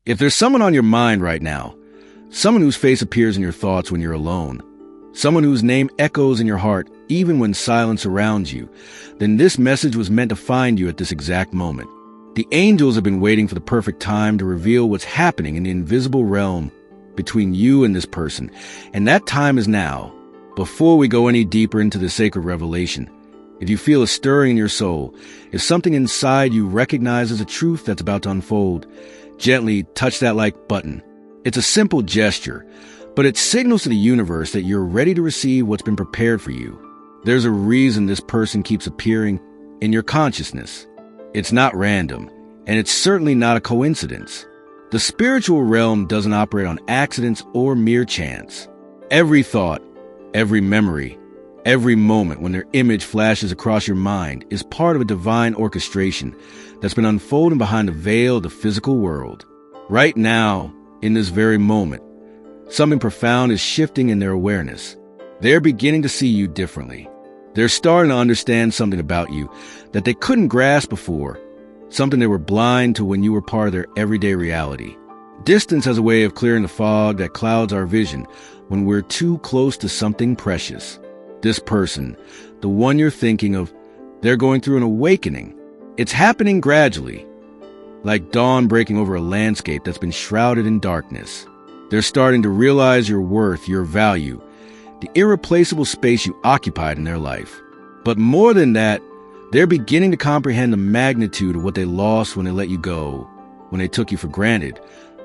If there's someone on your mind right now, someone whose face appears in your thoughts when you're alone, someone whose name echoes in your heart even when silence surrounds you, then this message was meant to find you at this exact moment. The angels have been waiting for the perfect time to reveal what's happening in the invisible realm between you and this person, and that time is now. Before we go any deeper into the sacred revelation, if you feel a stirring in your soul, if something inside you recognizes a truth that's about to unfold, gently touch that like button. It's a simple gesture, but it signals to the universe that you're ready to receive what's been prepared for you. There's a reason this person keeps appearing in your consciousness. It's not random, and it's certainly not a coincidence. The spiritual realm doesn't operate on accidents or mere chance. Every thought, every memory, every moment when their image flashes across your mind is part of a divine orchestration that's been unfolding behind the veil of the physical world. Right now, in this very moment, something profound is shifting in their awareness. They're beginning to see you differently. They're starting to understand something about you that they couldn't grasp before, something they were blind to when you were part of their everyday reality. Distance has a way of clearing the fog that clouds our vision when we're too close to something precious. This person, the one you're thinking of, they're going through an awakening. It's happening gradually, like dawn breaking over a landscape that's been shrouded in darkness. They're starting to realize your worth, your value, the irreplaceable space you occupied in their life. But more than that, they're beginning to comprehend the magnitude of what they lost when they let you go, when they took you for granted,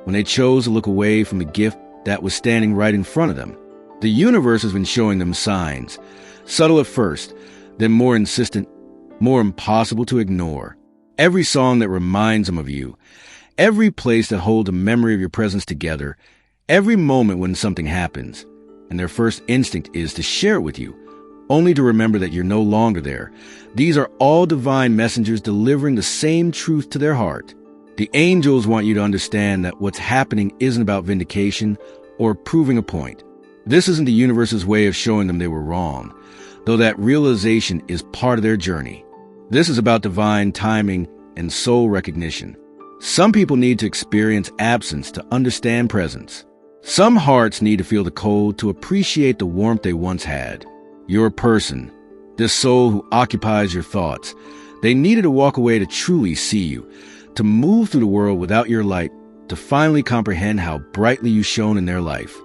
when they chose to look away from the gift that was standing right in front of them. The universe has been showing them signs, subtle at first, then more insistent, more impossible to ignore. Every song that reminds them of you, every place that holds a memory of your presence together, every moment when something happens, and their first instinct is to share it with you, only to remember that you're no longer there. These are all divine messengers delivering the same truth to their heart. The angels want you to understand that what's happening isn't about vindication or proving a point. This isn't the universe's way of showing them they were wrong, though that realization is part of their journey. This is about divine timing and soul recognition. Some people need to experience absence to understand presence. Some hearts need to feel the cold to appreciate the warmth they once had. Your person, this soul who occupies your thoughts, they needed to walk away to truly see you, to move through the world without your light, to finally comprehend how brightly you shone in their life.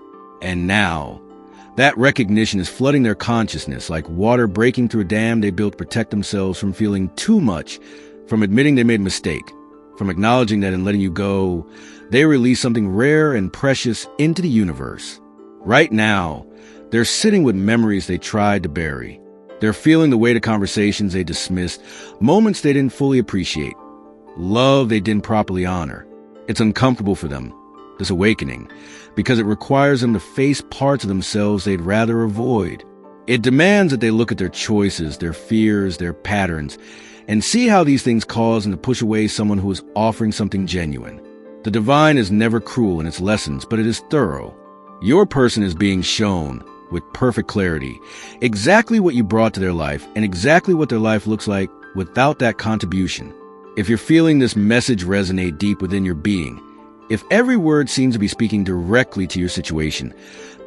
And now, that recognition is flooding their consciousness like water breaking through a dam they built to protect themselves from feeling too much, from admitting they made a mistake, from acknowledging that in letting you go, they release something rare and precious into the universe. Right now, they're sitting with memories they tried to bury. They're feeling the weight of conversations they dismissed, moments they didn't fully appreciate, love they didn't properly honor. It's uncomfortable for them, this awakening, because it requires them to face parts of themselves they'd rather avoid. It demands that they look at their choices, their fears, their patterns, and see how these things cause them to push away someone who is offering something genuine. The divine is never cruel in its lessons, but it is thorough. Your person is being shown, with perfect clarity, exactly what you brought to their life and exactly what their life looks like without that contribution. If you're feeling this message resonate deep within your being, if every word seems to be speaking directly to your situation,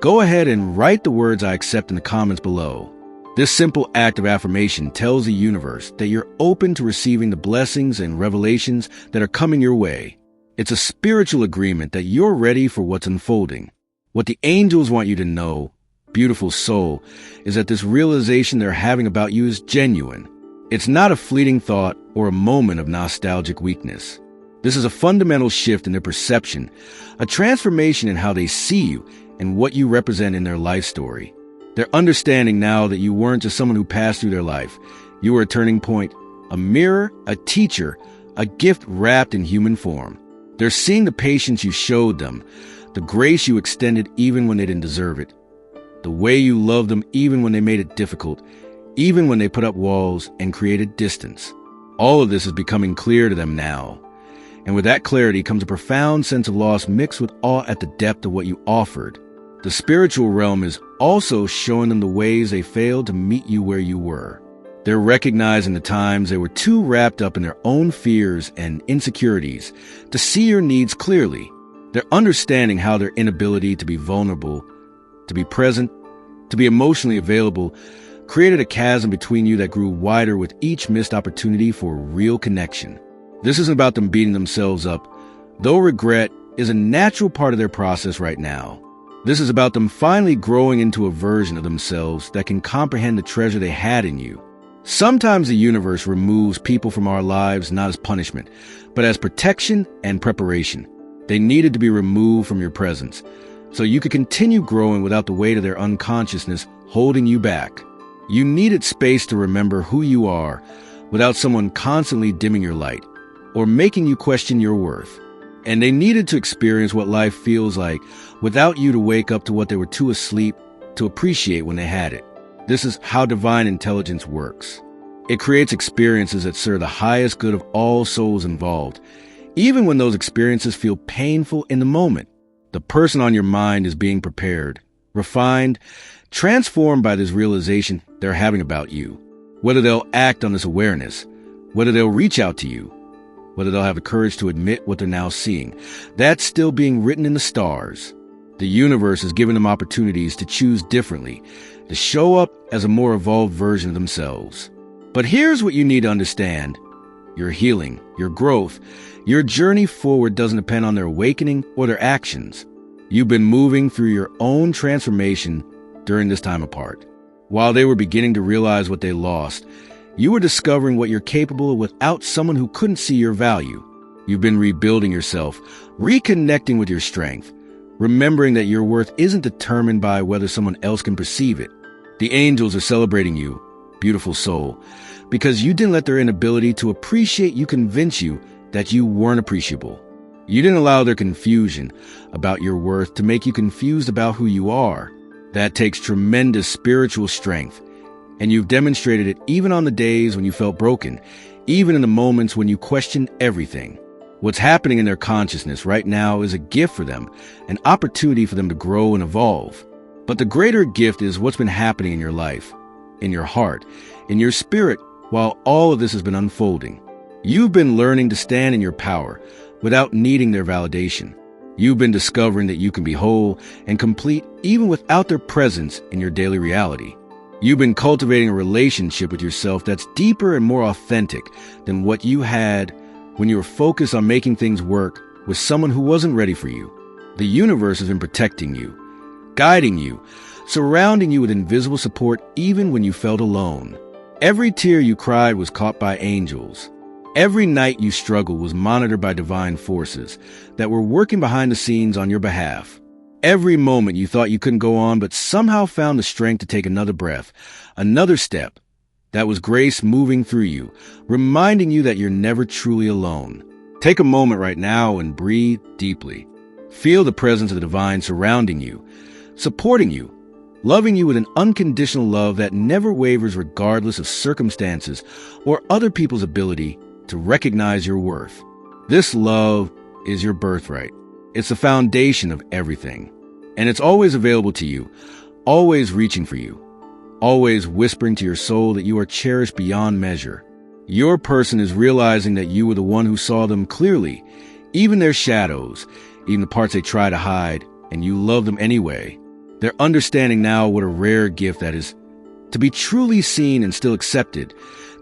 go ahead and write the words I accept in the comments below. This simple act of affirmation tells the universe that you're open to receiving the blessings and revelations that are coming your way. It's a spiritual agreement that you're ready for what's unfolding. What the angels want you to know, beautiful soul, is that this realization they're having about you is genuine. It's not a fleeting thought or a moment of nostalgic weakness. This is a fundamental shift in their perception, a transformation in how they see you and what you represent in their life story. They're understanding now that you weren't just someone who passed through their life. You were a turning point, a mirror, a teacher, a gift wrapped in human form. They're seeing the patience you showed them, the grace you extended even when they didn't deserve it, the way you loved them even when they made it difficult, even when they put up walls and created distance. All of this is becoming clear to them now. And with that clarity comes a profound sense of loss mixed with awe at the depth of what you offered. The spiritual realm is also showing them the ways they failed to meet you where you were. They're recognizing the times they were too wrapped up in their own fears and insecurities to see your needs clearly. They're understanding how their inability to be vulnerable, to be present, to be emotionally available, created a chasm between you that grew wider with each missed opportunity for real connection. This isn't about them beating themselves up, though regret is a natural part of their process right now. This is about them finally growing into a version of themselves that can comprehend the treasure they had in you. Sometimes the universe removes people from our lives not as punishment, but as protection and preparation. They needed to be removed from your presence, so you could continue growing without the weight of their unconsciousness holding you back. You needed space to remember who you are without someone constantly dimming your light or making you question your worth. And they needed to experience what life feels like without you to wake up to what they were too asleep to appreciate when they had it. This is how divine intelligence works. It creates experiences that serve the highest good of all souls involved, even when those experiences feel painful in the moment. The person on your mind is being prepared, refined, transformed by this realization they're having about you. Whether they'll act on this awareness, whether they'll reach out to you, whether they'll have the courage to admit what they're now seeing, that's still being written in the stars. The universe is giving them opportunities to choose differently, to show up as a more evolved version of themselves. But here's what you need to understand. Your healing, your growth, your journey forward doesn't depend on their awakening or their actions. You've been moving through your own transformation during this time apart. While they were beginning to realize what they lost, you were discovering what you're capable of without someone who couldn't see your value. You've been rebuilding yourself, reconnecting with your strength, remembering that your worth isn't determined by whether someone else can perceive it. The angels are celebrating you, beautiful soul, because you didn't let their inability to appreciate you convince you that you weren't appreciable. You didn't allow their confusion about your worth to make you confused about who you are. That takes tremendous spiritual strength, and you've demonstrated it even on the days when you felt broken, even in the moments when you questioned everything. What's happening in their consciousness right now is a gift for them, an opportunity for them to grow and evolve. But the greater gift is what's been happening in your life, in your heart, in your spirit, while all of this has been unfolding. You've been learning to stand in your power without needing their validation. You've been discovering that you can be whole and complete even without their presence in your daily reality. You've been cultivating a relationship with yourself that's deeper and more authentic than what you had when you were focused on making things work with someone who wasn't ready for you. The universe has been protecting you, guiding you, surrounding you with invisible support even when you felt alone. Every tear you cried was caught by angels. Every night you struggled was monitored by divine forces that were working behind the scenes on your behalf. Every moment you thought you couldn't go on but somehow found the strength to take another breath, another step. That was grace moving through you, reminding you that you're never truly alone. Take a moment right now and breathe deeply. Feel the presence of the divine surrounding you, supporting you, loving you with an unconditional love that never wavers regardless of circumstances or other people's ability to recognize your worth. This love is your birthright. It's the foundation of everything. And it's always available to you, always reaching for you, always whispering to your soul that you are cherished beyond measure. Your person is realizing that you were the one who saw them clearly, even their shadows, even the parts they try to hide, and you love them anyway. They're understanding now what a rare gift that is, to be truly seen and still accepted,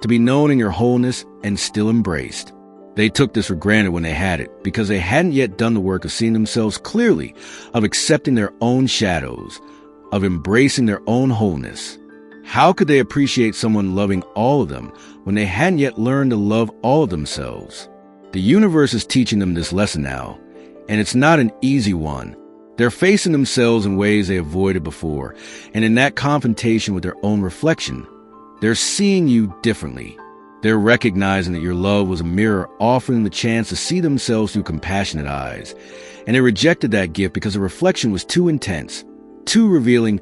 to be known in your wholeness and still embraced. They took this for granted when they had it, because they hadn't yet done the work of seeing themselves clearly, of accepting their own shadows, of embracing their own wholeness. How could they appreciate someone loving all of them when they hadn't yet learned to love all of themselves? The universe is teaching them this lesson now, and it's not an easy one. They're facing themselves in ways they avoided before, and in that confrontation with their own reflection, they're seeing you differently. They're recognizing that your love was a mirror offering the chance to see themselves through compassionate eyes, and they rejected that gift because the reflection was too intense, too revealing,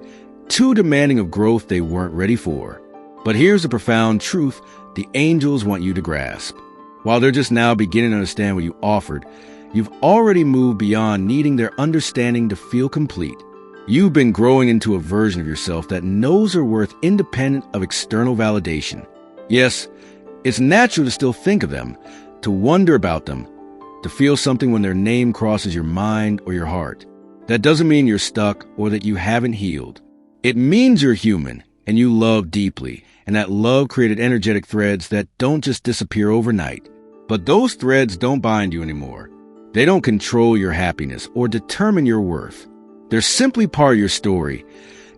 too demanding of growth they weren't ready for. But here's the profound truth the angels want you to grasp. While they're just now beginning to understand what you offered, you've already moved beyond needing their understanding to feel complete. You've been growing into a version of yourself that knows her worth independent of external validation. Yes, it's natural to still think of them, to wonder about them, to feel something when their name crosses your mind or your heart. That doesn't mean you're stuck or that you haven't healed. It means you're human and you love deeply, and that love created energetic threads that don't just disappear overnight. But those threads don't bind you anymore. They don't control your happiness or determine your worth. They're simply part of your story,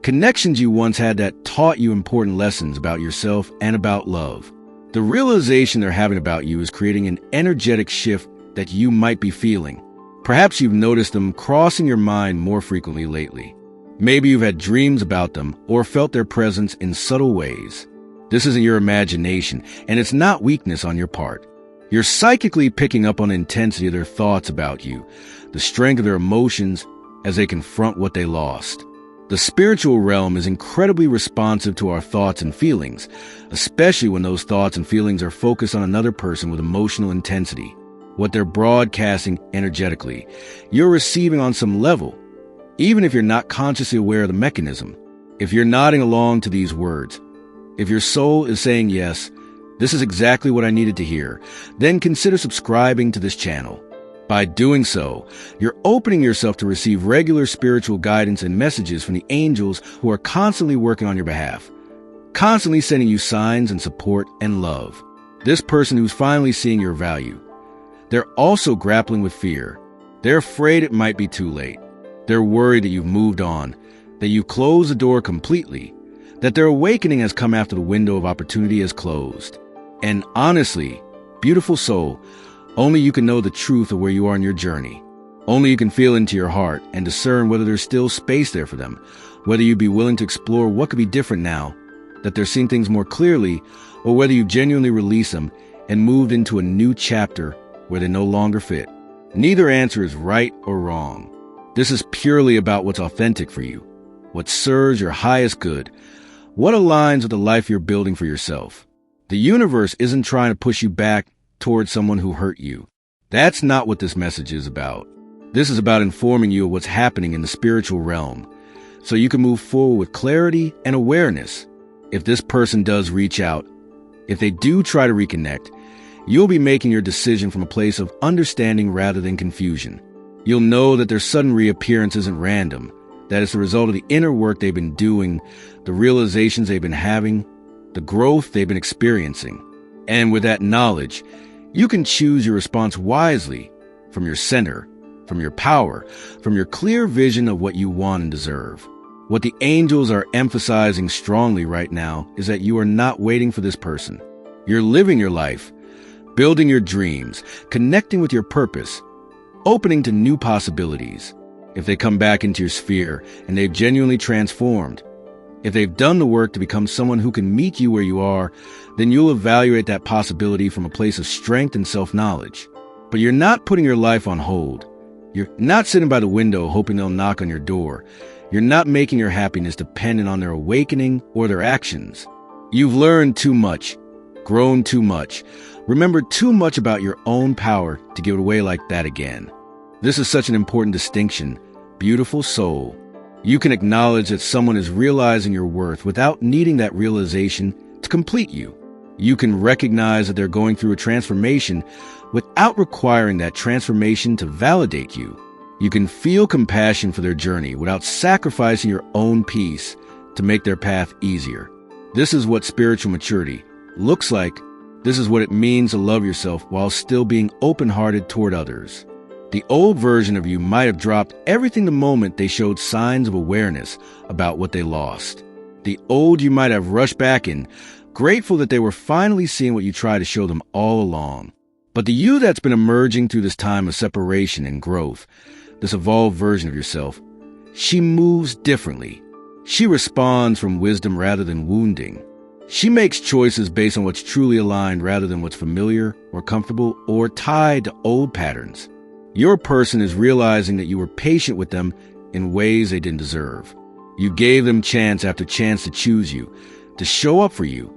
connections you once had that taught you important lessons about yourself and about love. The realization they're having about you is creating an energetic shift that you might be feeling. Perhaps you've noticed them crossing your mind more frequently lately. Maybe you've had dreams about them or felt their presence in subtle ways. This isn't your imagination, and it's not weakness on your part. You're psychically picking up on the intensity of their thoughts about you, the strength of their emotions as they confront what they lost. The spiritual realm is incredibly responsive to our thoughts and feelings, especially when those thoughts and feelings are focused on another person with emotional intensity. What they're broadcasting energetically, you're receiving on some level, even if you're not consciously aware of the mechanism. If you're nodding along to these words, if your soul is saying yes, this is exactly what I needed to hear, then consider subscribing to this channel. By doing so, you're opening yourself to receive regular spiritual guidance and messages from the angels who are constantly working on your behalf, constantly sending you signs and support and love. This person who's finally seeing your value. They're also grappling with fear. They're afraid it might be too late. They're worried that you've moved on, that you closed the door completely, that their awakening has come after the window of opportunity has closed. And honestly, beautiful soul, only you can know the truth of where you are in your journey. Only you can feel into your heart and discern whether there's still space there for them, whether you'd be willing to explore what could be different now, that they're seeing things more clearly, or whether you've genuinely released them and moved into a new chapter where they no longer fit. Neither answer is right or wrong. This is purely about what's authentic for you, what serves your highest good, what aligns with the life you're building for yourself. The universe isn't trying to push you back towards someone who hurt you. That's not what this message is about. This is about informing you of what's happening in the spiritual realm, so you can move forward with clarity and awareness. If this person does reach out, if they do try to reconnect, you'll be making your decision from a place of understanding rather than confusion. You'll know that their sudden reappearance isn't random, that it's the result of the inner work they've been doing, the realizations they've been having, the growth they've been experiencing. And with that knowledge, you can choose your response wisely, from your center, from your power, from your clear vision of what you want and deserve. What the angels are emphasizing strongly right now is that you are not waiting for this person. You're living your life, building your dreams, connecting with your purpose, opening to new possibilities. If they come back into your sphere and they've genuinely transformed, if they've done the work to become someone who can meet you where you are, then you'll evaluate that possibility from a place of strength and self-knowledge. But you're not putting your life on hold. You're not sitting by the window hoping they'll knock on your door. You're not making your happiness dependent on their awakening or their actions. You've learned too much, grown too much, remembered too much about your own power to give it away like that again. This is such an important distinction. Beautiful soul. You can acknowledge that someone is realizing your worth without needing that realization to complete you. You can recognize that they're going through a transformation without requiring that transformation to validate you. You can feel compassion for their journey without sacrificing your own peace to make their path easier. This is what spiritual maturity looks like. This is what it means to love yourself while still being open-hearted toward others. The old version of you might have dropped everything the moment they showed signs of awareness about what they lost. The old you might have rushed back in, grateful that they were finally seeing what you tried to show them all along. But the you that's been emerging through this time of separation and growth, this evolved version of yourself, she moves differently. She responds from wisdom rather than wounding. She makes choices based on what's truly aligned rather than what's familiar or comfortable or tied to old patterns. Your person is realizing that you were patient with them in ways they didn't deserve. You gave them chance after chance to choose you, to show up for you,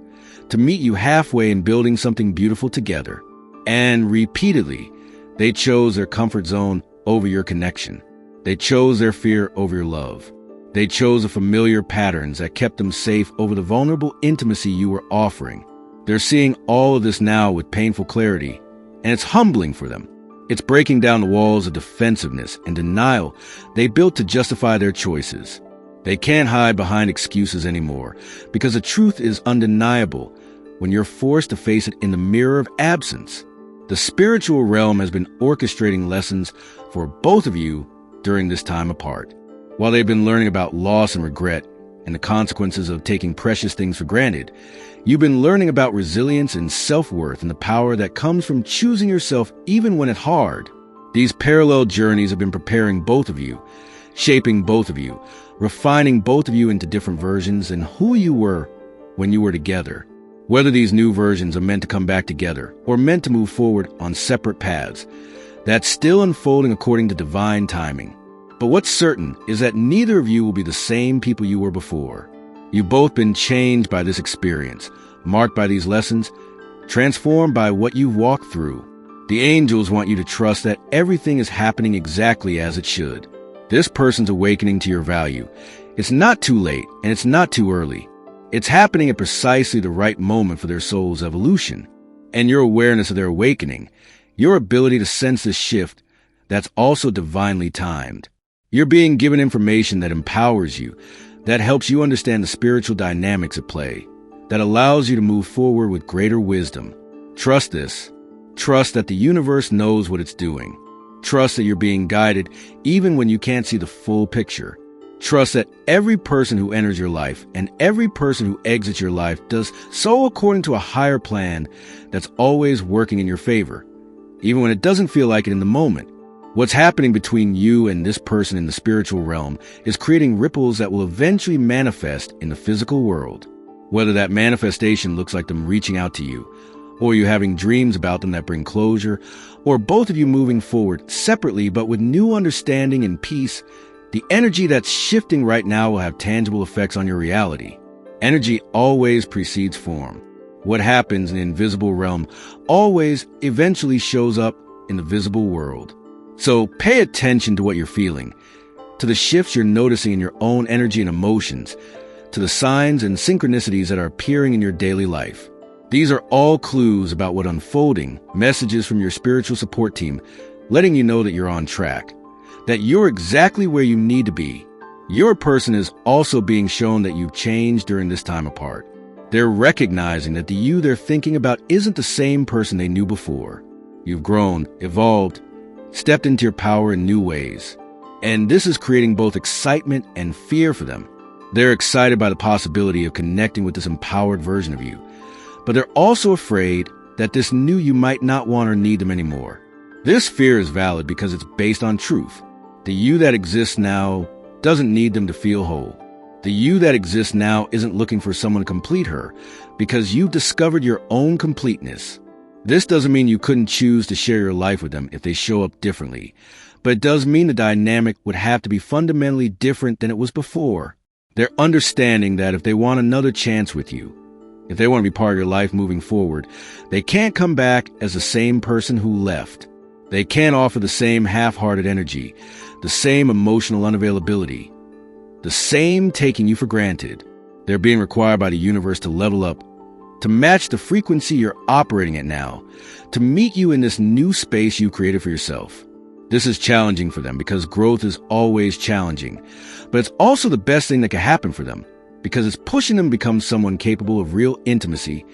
to meet you halfway in building something beautiful together. And repeatedly, they chose their comfort zone over your connection. They chose their fear over your love. They chose the familiar patterns that kept them safe over the vulnerable intimacy you were offering. They're seeing all of this now with painful clarity, and it's humbling for them. It's breaking down the walls of defensiveness and denial they built to justify their choices. They can't hide behind excuses anymore, because the truth is undeniable when you're forced to face it in the mirror of absence. The spiritual realm has been orchestrating lessons for both of you during this time apart. While they've been learning about loss and regret and the consequences of taking precious things for granted, you've been learning about resilience and self-worth and the power that comes from choosing yourself even when it's hard. These parallel journeys have been preparing both of you, shaping both of you, refining both of you into different versions and who you were when you were together. Whether these new versions are meant to come back together or meant to move forward on separate paths, that's still unfolding according to divine timing. But what's certain is that neither of you will be the same people you were before. You've both been changed by this experience, marked by these lessons, transformed by what you've walked through. The angels want you to trust that everything is happening exactly as it should. This person's awakening to your value. It's not too late, and it's not too early. It's happening at precisely the right moment for their soul's evolution. And your awareness of their awakening, your ability to sense this shift, that's also divinely timed. You're being given information that empowers you, that helps you understand the spiritual dynamics at play, that allows you to move forward with greater wisdom. Trust this. Trust that the universe knows what it's doing. Trust that you're being guided even when you can't see the full picture. Trust that every person who enters your life and every person who exits your life does so according to a higher plan that's always working in your favor, even when it doesn't feel like it in the moment. What's happening between you and this person in the spiritual realm is creating ripples that will eventually manifest in the physical world. Whether that manifestation looks like them reaching out to you, or you having dreams about them that bring closure, or both of you moving forward separately but with new understanding and peace, the energy that's shifting right now will have tangible effects on your reality. Energy always precedes form. What happens in the invisible realm always eventually shows up in the visible world. So pay attention to what you're feeling, to the shifts you're noticing in your own energy and emotions, to the signs and synchronicities that are appearing in your daily life. These are all clues about what unfolding, messages from your spiritual support team, letting you know that you're on track, that you're exactly where you need to be. Your person is also being shown that you've changed during this time apart. They're recognizing that the you they're thinking about isn't the same person they knew before. You've grown, evolved, stepped into your power in new ways. And this is creating both excitement and fear for them. They're excited by the possibility of connecting with this empowered version of you, but they're also afraid that this new you might not want or need them anymore. This fear is valid because it's based on truth. The you that exists now doesn't need them to feel whole. The you that exists now isn't looking for someone to complete her because you've discovered your own completeness. This doesn't mean you couldn't choose to share your life with them if they show up differently, but it does mean the dynamic would have to be fundamentally different than it was before. They're understanding that if they want another chance with you, if they want to be part of your life moving forward, they can't come back as the same person who left. They can't offer the same half-hearted energy, the same emotional unavailability, the same taking you for granted. They're being required by the universe to level up, to match the frequency you're operating at now, to meet you in this new space you created for yourself. This is challenging for them because growth is always challenging, but it's also the best thing that can happen for them because it's pushing them to become someone capable of real intimacy,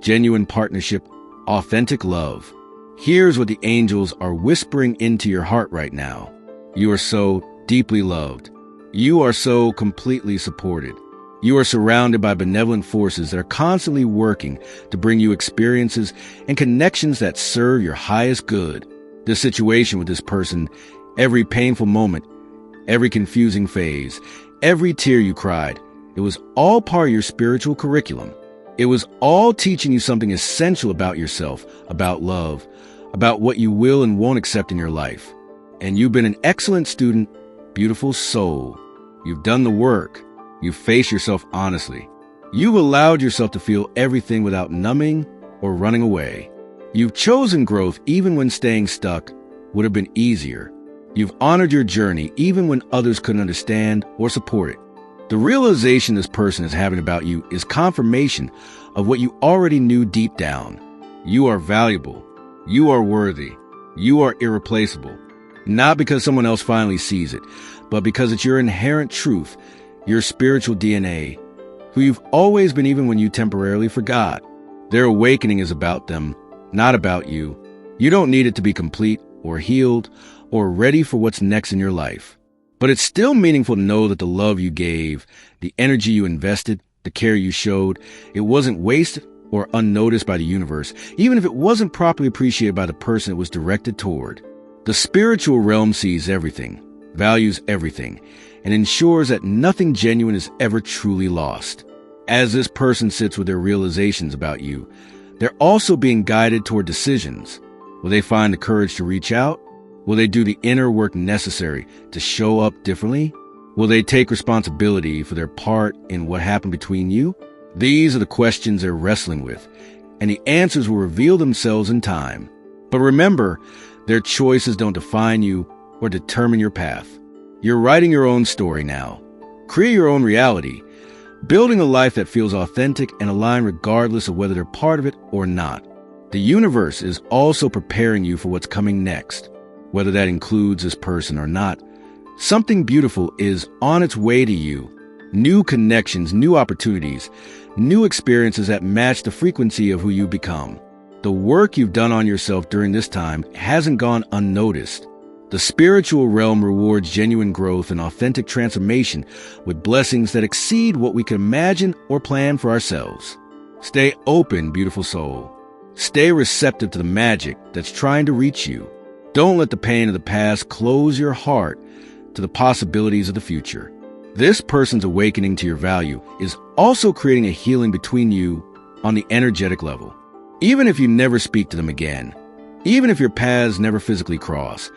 genuine partnership, authentic love. Here's what the angels are whispering into your heart right now. You are so deeply loved. You are so completely supported. You are surrounded by benevolent forces that are constantly working to bring you experiences and connections that serve your highest good. This situation with this person, every painful moment, every confusing phase, every tear you cried, it was all part of your spiritual curriculum. It was all teaching you something essential about yourself, about love, about what you will and won't accept in your life. And you've been an excellent student, beautiful soul. You've done the work. You've faced yourself honestly. You've allowed yourself to feel everything without numbing or running away. You've chosen growth even when staying stuck would have been easier. You've honored your journey even when others couldn't understand or support it. The realization this person is having about you is confirmation of what you already knew deep down. You are valuable. You are worthy. You are irreplaceable. Not because someone else finally sees it, but because it's your inherent truth, your spiritual DNA, who you've always been even when you temporarily forgot. Their awakening is about them, not about you. You don't need it to be complete or healed or ready for what's next in your life. But it's still meaningful to know that the love you gave, the energy you invested, the care you showed, it wasn't wasted or unnoticed by the universe, even if it wasn't properly appreciated by the person it was directed toward. The spiritual realm sees everything, values everything, and ensures that nothing genuine is ever truly lost. As this person sits with their realizations about you, they're also being guided toward decisions. Will they find the courage to reach out? Will they do the inner work necessary to show up differently? Will they take responsibility for their part in what happened between you? These are the questions they're wrestling with, and the answers will reveal themselves in time. But remember, their choices don't define you or determine your path. You're writing your own story now. Create your own reality, building a life that feels authentic and aligned regardless of whether they're part of it or not. The universe is also preparing you for what's coming next, whether that includes this person or not. Something beautiful is on its way to you. New connections, new opportunities, new experiences that match the frequency of who you become. The work you've done on yourself during this time hasn't gone unnoticed. The spiritual realm rewards genuine growth and authentic transformation with blessings that exceed what we can imagine or plan for ourselves. Stay open, beautiful soul. Stay receptive to the magic that's trying to reach you. Don't let the pain of the past close your heart to the possibilities of the future. This person's awakening to your value is also creating a healing between you on the energetic level. Even if you never speak to them again, even if your paths never physically cross,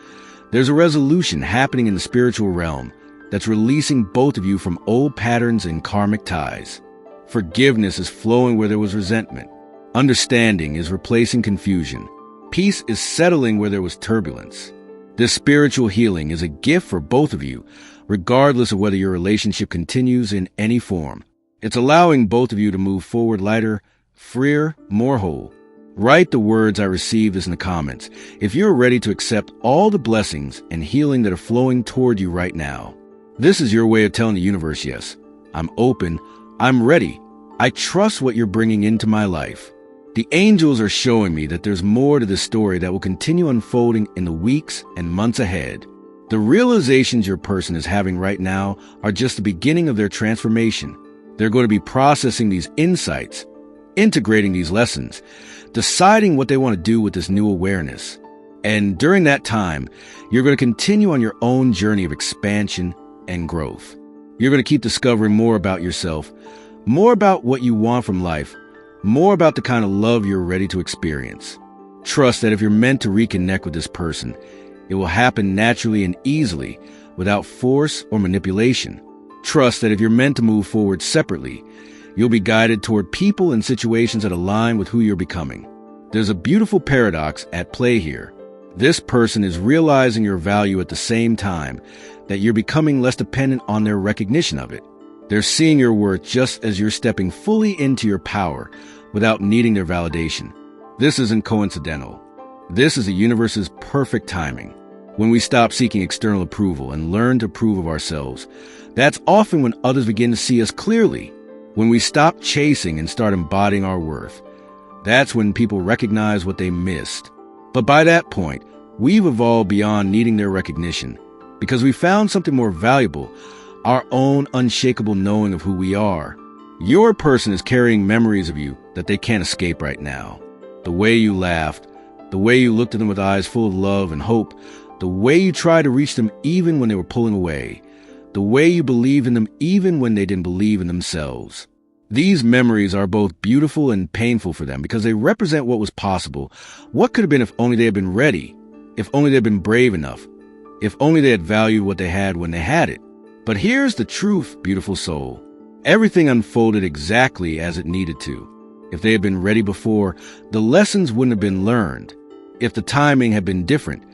there's a resolution happening in the spiritual realm that's releasing both of you from old patterns and karmic ties. Forgiveness is flowing where there was resentment. Understanding is replacing confusion. Peace is settling where there was turbulence. This spiritual healing is a gift for both of you, regardless of whether your relationship continues in any form. It's allowing both of you to move forward lighter, freer, more whole. Write the words I received in the comments if you're ready to accept all the blessings and healing that are flowing toward you right now. This is your way of telling the universe, yes, I'm open, I'm ready, I trust what you're bringing into my life. The angels are showing me that there's more to this story that will continue unfolding in the weeks and months ahead. The realizations your person is having right now are just the beginning of their transformation. They're going to be processing these insights, integrating these lessons, deciding what they want to do with this new awareness. And during that time, you're going to continue on your own journey of expansion and growth. You're going to keep discovering more about yourself, more about what you want from life, more about the kind of love you're ready to experience. Trust that if you're meant to reconnect with this person, it will happen naturally and easily without force or manipulation. Trust that if you're meant to move forward separately, you'll be guided toward people and situations that align with who you're becoming. There's a beautiful paradox at play here. This person is realizing your value at the same time that you're becoming less dependent on their recognition of it. They're seeing your worth just as you're stepping fully into your power without needing their validation. This isn't coincidental. This is the universe's perfect timing. When we stop seeking external approval and learn to approve of ourselves, that's often when others begin to see us clearly. When we stop chasing and start embodying our worth, that's when people recognize what they missed. But by that point, we've evolved beyond needing their recognition because we found something more valuable, our own unshakable knowing of who we are. Your person is carrying memories of you that they can't escape right now. The way you laughed, the way you looked at them with eyes full of love and hope, the way you tried to reach them even when they were pulling away, the way you believed in them even when they didn't believe in themselves. These memories are both beautiful and painful for them because they represent what was possible, what could have been if only they had been ready, if only they had been brave enough, if only they had valued what they had when they had it. But here's the truth, beautiful soul. Everything unfolded exactly as it needed to. If they had been ready before, the lessons wouldn't have been learned. If the timing had been different,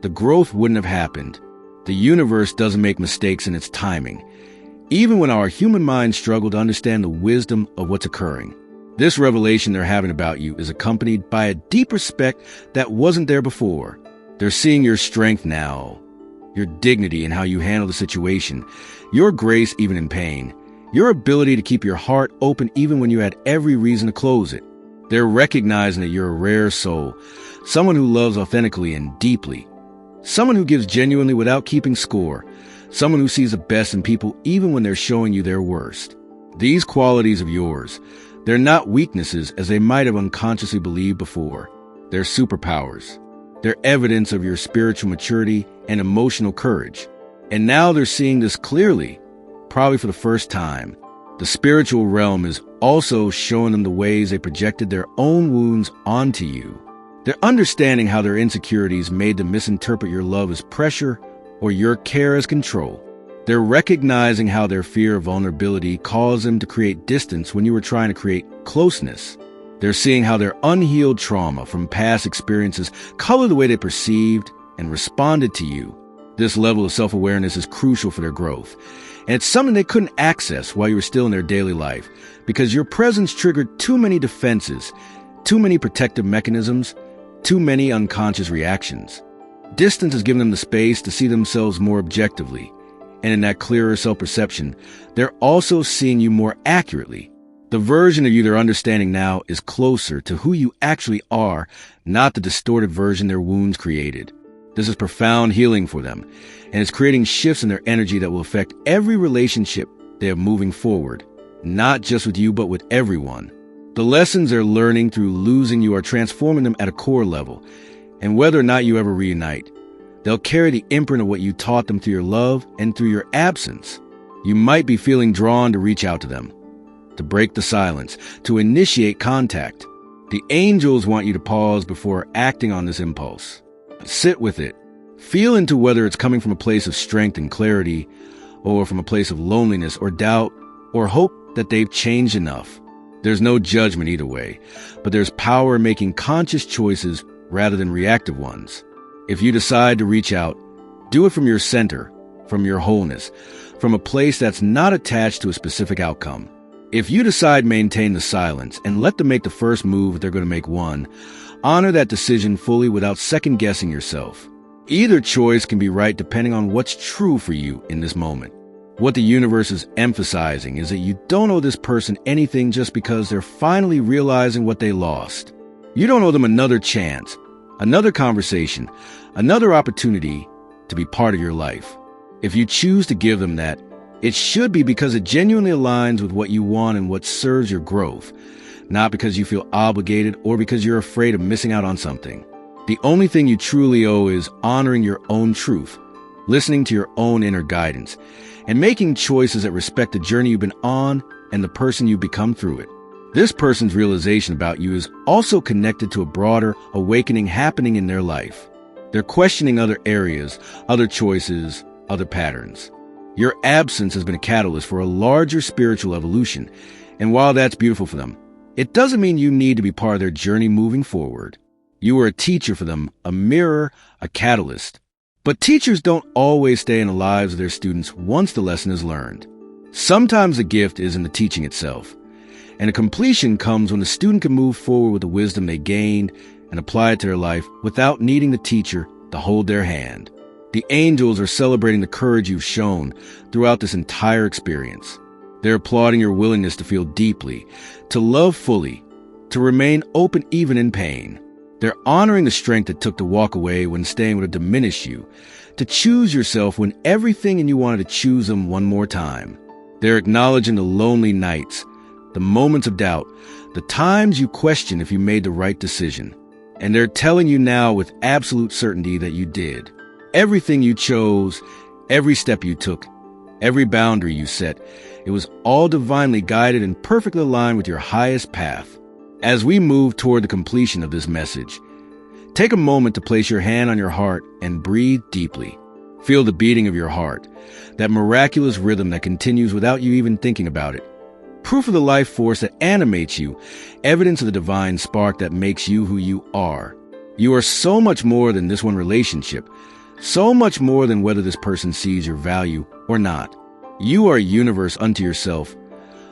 the growth wouldn't have happened. The universe doesn't make mistakes in its timing, even when our human minds struggle to understand the wisdom of what's occurring. This revelation they're having about you is accompanied by a deep respect that wasn't there before. They're seeing your strength now, your dignity in how you handle the situation, your grace even in pain, your ability to keep your heart open even when you had every reason to close it. They're recognizing that you're a rare soul, someone who loves authentically and deeply, someone who gives genuinely without keeping score, someone who sees the best in people even when they're showing you their worst. These qualities of yours, they're not weaknesses as they might have unconsciously believed before. They're superpowers. They're evidence of your spiritual maturity and emotional courage. And now they're seeing this clearly, probably for the first time. The spiritual realm is also showing them the ways they projected their own wounds onto you. They're understanding how their insecurities made them misinterpret your love as pressure or your care as control. They're recognizing how their fear of vulnerability caused them to create distance when you were trying to create closeness. They're seeing how their unhealed trauma from past experiences color the way they perceived and responded to you. This level of self-awareness is crucial for their growth, and it's something they couldn't access while you were still in their daily life because your presence triggered too many defenses, too many protective mechanisms, too many unconscious reactions. Distance has given them the space to see themselves more objectively, and in that clearer self-perception, they're also seeing you more accurately. The version of you they're understanding now is closer to who you actually are, not the distorted version their wounds created. This is profound healing for them, and it's creating shifts in their energy that will affect every relationship they have moving forward, not just with you, but with everyone. The lessons they're learning through losing you are transforming them at a core level, and whether or not you ever reunite, they'll carry the imprint of what you taught them through your love and through your absence. You might be feeling drawn to reach out to them, to break the silence, to initiate contact. The angels want you to pause before acting on this impulse. Sit with it. Feel into whether it's coming from a place of strength and clarity, or from a place of loneliness or doubt, or hope that they've changed enough. There's no judgment either way, but there's power in making conscious choices rather than reactive ones. If you decide to reach out, do it from your center, from your wholeness, from a place that's not attached to a specific outcome. If you decide to maintain the silence and let them make the first move if they're going to make one, honor that decision fully without second-guessing yourself. Either choice can be right depending on what's true for you in this moment. What the universe is emphasizing is that you don't owe this person anything just because they're finally realizing what they lost. You don't owe them another chance, another conversation, another opportunity to be part of your life. If you choose to give them that, it should be because it genuinely aligns with what you want and what serves your growth, not because you feel obligated or because you're afraid of missing out on something. The only thing you truly owe is honoring your own truth, listening to your own inner guidance, and making choices that respect the journey you've been on and the person you've become through it. This person's realization about you is also connected to a broader awakening happening in their life. They're questioning other areas, other choices, other patterns. Your absence has been a catalyst for a larger spiritual evolution, and while that's beautiful for them, it doesn't mean you need to be part of their journey moving forward. You are a teacher for them, a mirror, a catalyst. But teachers don't always stay in the lives of their students once the lesson is learned. Sometimes the gift is in the teaching itself, and a completion comes when the student can move forward with the wisdom they gained and apply it to their life without needing the teacher to hold their hand. The angels are celebrating the courage you've shown throughout this entire experience. They're applauding your willingness to feel deeply, to love fully, to remain open even in pain. They're honoring the strength it took to walk away when staying would have diminished you, to choose yourself when everything in you wanted to choose them one more time. They're acknowledging the lonely nights, the moments of doubt, the times you question if you made the right decision. And they're telling you now with absolute certainty that you did. Everything you chose, every step you took, every boundary you set, it was all divinely guided and perfectly aligned with your highest path. As we move toward the completion of this message, take a moment to place your hand on your heart and breathe deeply. Feel the beating of your heart, that miraculous rhythm that continues without you even thinking about it. Proof of the life force that animates you, evidence of the divine spark that makes you who you are. You are so much more than this one relationship, so much more than whether this person sees your value or not. You are a universe unto yourself,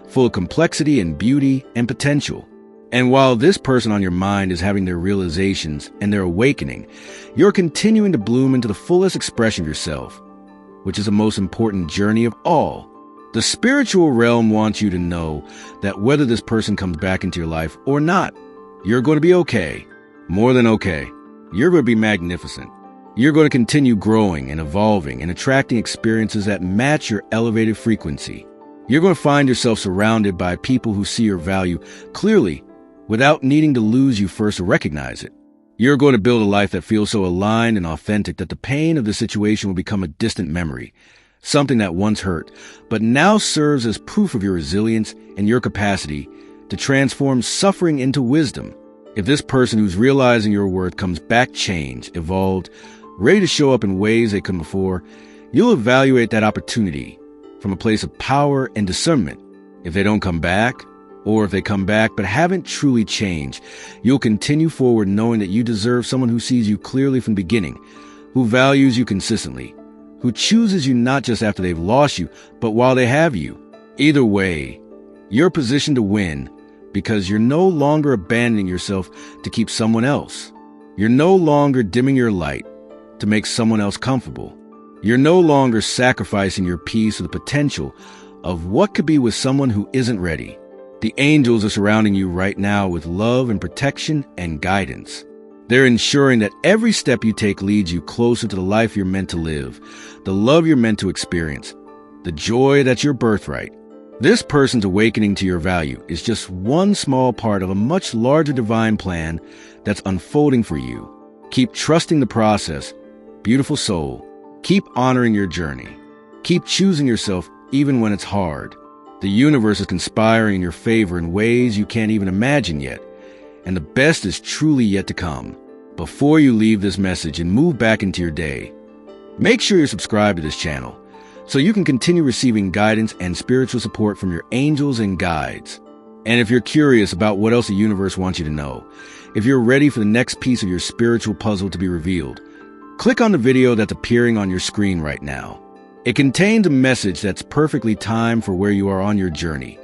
full of complexity and beauty and potential. And while this person on your mind is having their realizations and their awakening, you're continuing to bloom into the fullest expression of yourself, which is the most important journey of all. The spiritual realm wants you to know that whether this person comes back into your life or not, you're going to be okay. More than okay. You're going to be magnificent. You're going to continue growing and evolving and attracting experiences that match your elevated frequency. You're going to find yourself surrounded by people who see your value clearly without needing to lose you first to recognize it. You're going to build a life that feels so aligned and authentic that the pain of the situation will become a distant memory, something that once hurt, but now serves as proof of your resilience and your capacity to transform suffering into wisdom. If this person who's realizing your worth comes back changed, evolved, ready to show up in ways they couldn't before, you'll evaluate that opportunity from a place of power and discernment. If they don't come back, or if they come back but haven't truly changed, you'll continue forward knowing that you deserve someone who sees you clearly from the beginning, who values you consistently, who chooses you not just after they've lost you, but while they have you. Either way, you're positioned to win because you're no longer abandoning yourself to keep someone else. You're no longer dimming your light to make someone else comfortable. You're no longer sacrificing your peace for the potential of what could be with someone who isn't ready. The angels are surrounding you right now with love and protection and guidance. They're ensuring that every step you take leads you closer to the life you're meant to live, the love you're meant to experience, the joy that's your birthright. This person's awakening to your value is just one small part of a much larger divine plan that's unfolding for you. Keep trusting the process, beautiful soul. Keep honoring your journey. Keep choosing yourself even when it's hard. The universe is conspiring in your favor in ways you can't even imagine yet, and the best is truly yet to come. Before you leave this message and move back into your day, make sure you're subscribed to this channel so you can continue receiving guidance and spiritual support from your angels and guides. And if you're curious about what else the universe wants you to know, if you're ready for the next piece of your spiritual puzzle to be revealed, click on the video that's appearing on your screen right now. It contains a message that's perfectly timed for where you are on your journey,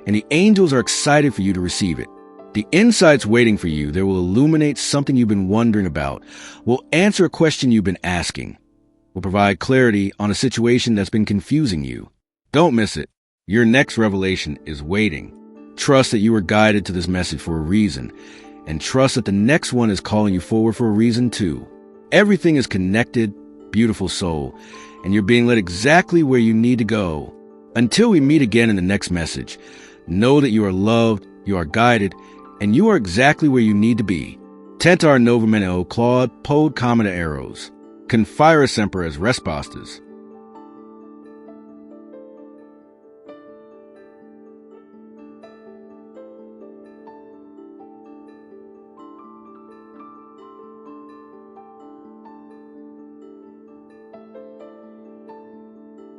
and the angels are excited for you to receive it. The insights waiting for you that will illuminate something you've been wondering about, will answer a question you've been asking, will provide clarity on a situation that's been confusing you. Don't miss it. Your next revelation is waiting. Trust that you were guided to this message for a reason, and trust that the next one is calling you forward for a reason too. Everything is connected, beautiful soul, and you're being led exactly where you need to go. Until we meet again in the next message, know that you are loved, you are guided, and you are exactly where you need to be. Tentar novum Claude pod comita eros. Confira semper as respostas.